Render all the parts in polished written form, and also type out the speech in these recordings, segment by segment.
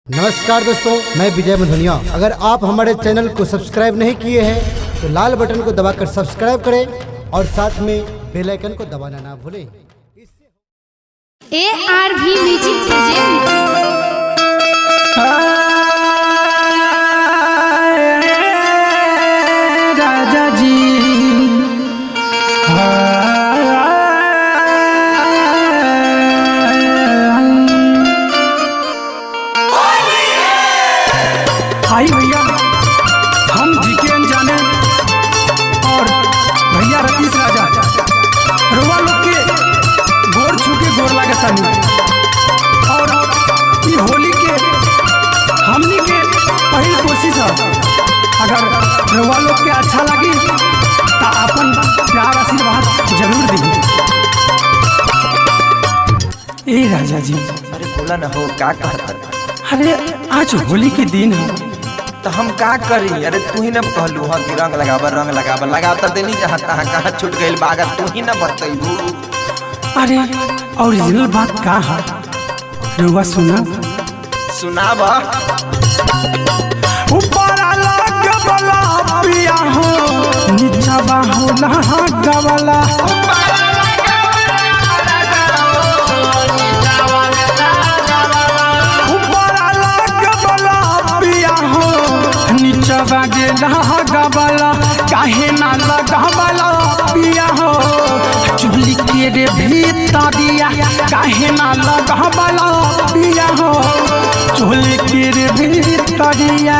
नमस्कार दोस्तों, मैं विजय मधुनिया। अगर आप हमारे चैनल को सब्सक्राइब नहीं किए हैं तो लाल बटन को दबाकर सब्सक्राइब करें और साथ में बेल आइकन को दबाना ना भूलें। ARV म्यूजिक प्रेजेंट राजा जी भाई भैया, हम जीके जाने और भैया रतीश राजा रुआ लोग के गोर छू के गोर लागता नहीं। और ये होली के हमनी के पहली कोशिश है, अगर रुआ लोग के अच्छा लगी तो अपन प्यार आशीर्वाद जरूर दी। ए राजा जी, अरे बोला ना हो, का कहता? अरे आज होली के दिन है तो हम का करी? अरे तू ही ना कहलू हाँ कि रंग लगावा लगाता देनी जहाँ तहाँ कहाँ छूट गई बागा, तू ही ना बतैबू। अरे ओरिजिनल बात का है रुआ सुना सुनावा। ऊपर अलग वाला पिया हो, नीचा बाहु ना गवाला। ऊपर अलग वाला पिया हो, नीचा बागे ना गवाला। काहे ना लगावाला पिया हो, चुगली के रे भीतरिया। काहे ना लगावाला पिया हो, चुगली के रे भीतरिया।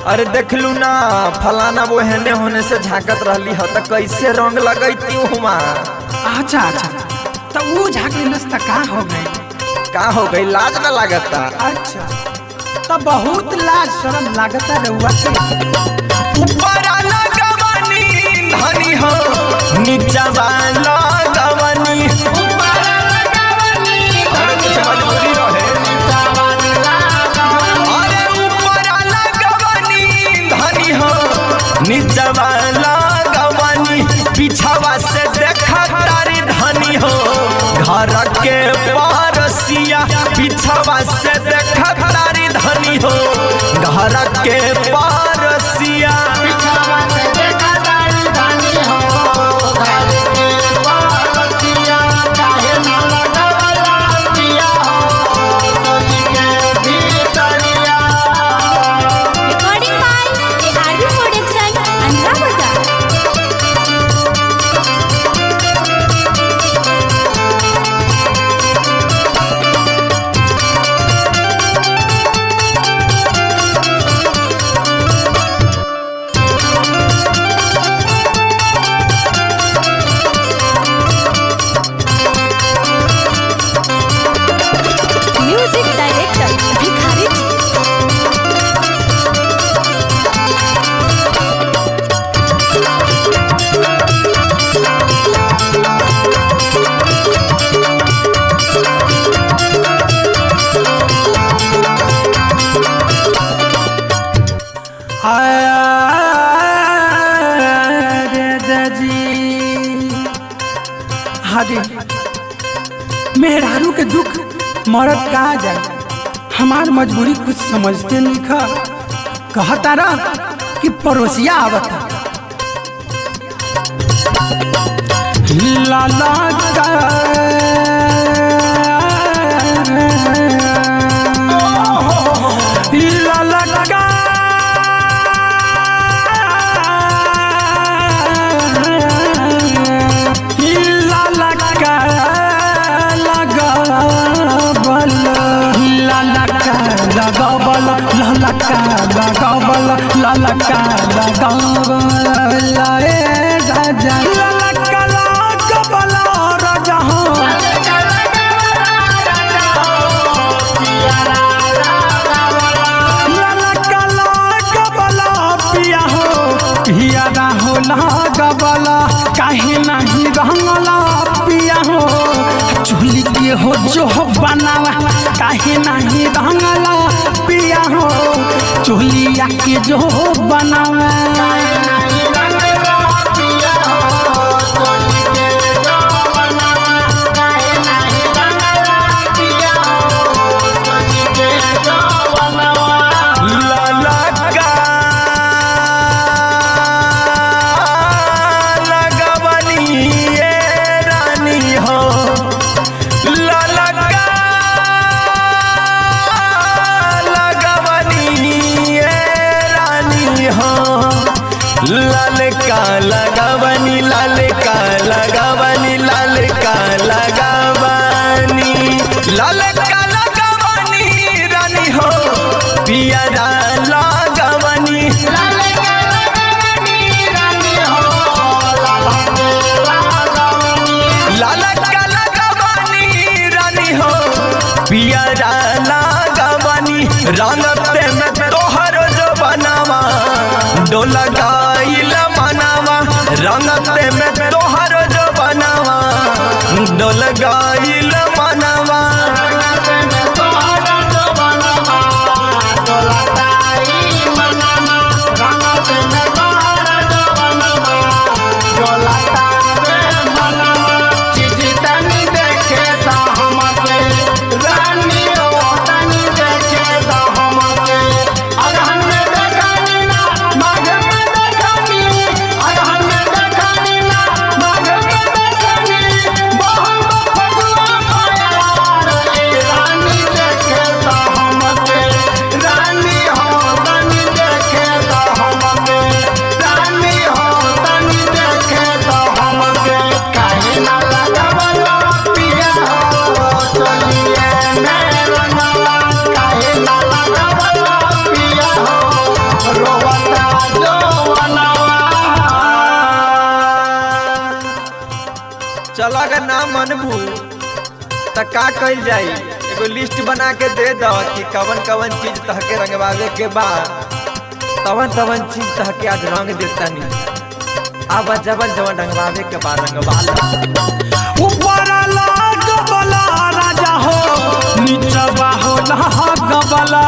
अरे देखलू ना फलाना वो हेने होने से झांकत रहली हो तो कैसे रंग लगैती हुआ। अच्छा अच्छा, तो वो झांकली नस्ता का हो गई? का हो गई? लाज ना लागता? अच्छा, तो बहुत लाज शर्म लागता रहुआ के। ऊपर लगवनी धनी हो, नीचा लगवनी। अरे कुछ मजबूरी रहे। निचवा लगवनी, पीछावा से देखा तारी धनी हो, घर के पारसिया। पीछावा से देखा तारी धनी हो, घर के पारसिया। पीछावा से देखा तारी धनी हो, घर के पारसिया। काहे ना लगावला पिया हो, तोरी के भीतरिया। रिकॉर्डिंग बाय ARV प्रोडक्शन अंधा बाजार। म्यूजिक डायरेक्टर भिखारी जी। अरे मेहरारू के दुख मरद कहा जाए, हमार मजबूरी कुछ समझते नहीं खा। कहता रहा कि पड़ोसिया आवता लाला का लाला का काहे नहीं रंगला पिया हो, चूली के हो जो बनावा। काहे नहीं रंगला हो चोलिया के जो बनावे लाल का लगावनी लाल का लगावनी लाल का लगावनी लाल का लगावनी रानी हो पियरा लगावनी लाल का लगावनी रानी हो लाल का लगावनी रानी हो पियरा लगावनी रंगते में तोहर जो बनावा डोला रंगते में तोहर जो बनावा डोल गाइल मनवा चल अगर ना मनबू त का कइल जाई एगो लिस्ट बना के दे दो कि कवन कवन चीज तहके रंगवावे के बाद तवन चीज तहके आज रंग देता नहीं अब जवन रंगवावे के बाद रंगवा लो ऊपर लाग बला राजा हो नीचवा हो लाग बला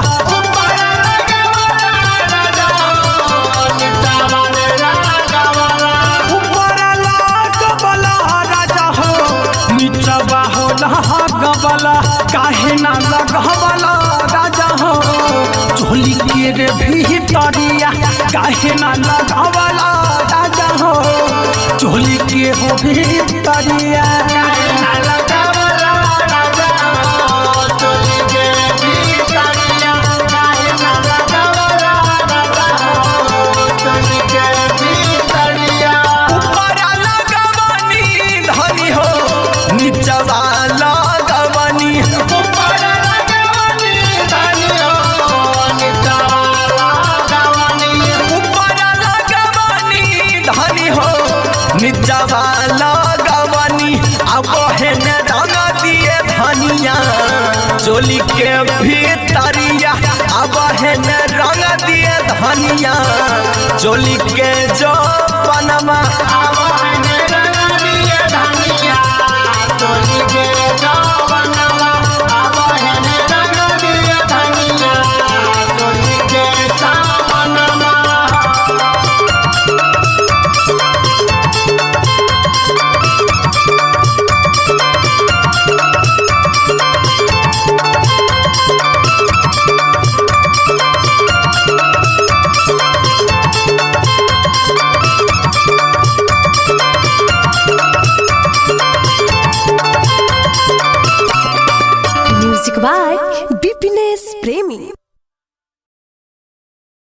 गबला काहे ना लगबला राजा हो चोली के रे भीतरिया काहे ना लगबला राजा हो चोली के हो भीतरिया काहे ना लगबला राजा हो चोली के भीतरिया काहे ना लगबला राजा हो चोली के भीतरिया ऊपर लगवनी धनी हो नीचवा निचवा लगवनी अब हेन रंग दिए धनिया चोली के भीतरिया अब हेन रंग दिए धनिया चोली के जो पनमा अब हेन रंग दिए धनिया चोली के जो पनमा अब हेन रंग दिए धनिया चोली के पनमा म्यूजिक बाय बिपिनेश प्रेमी।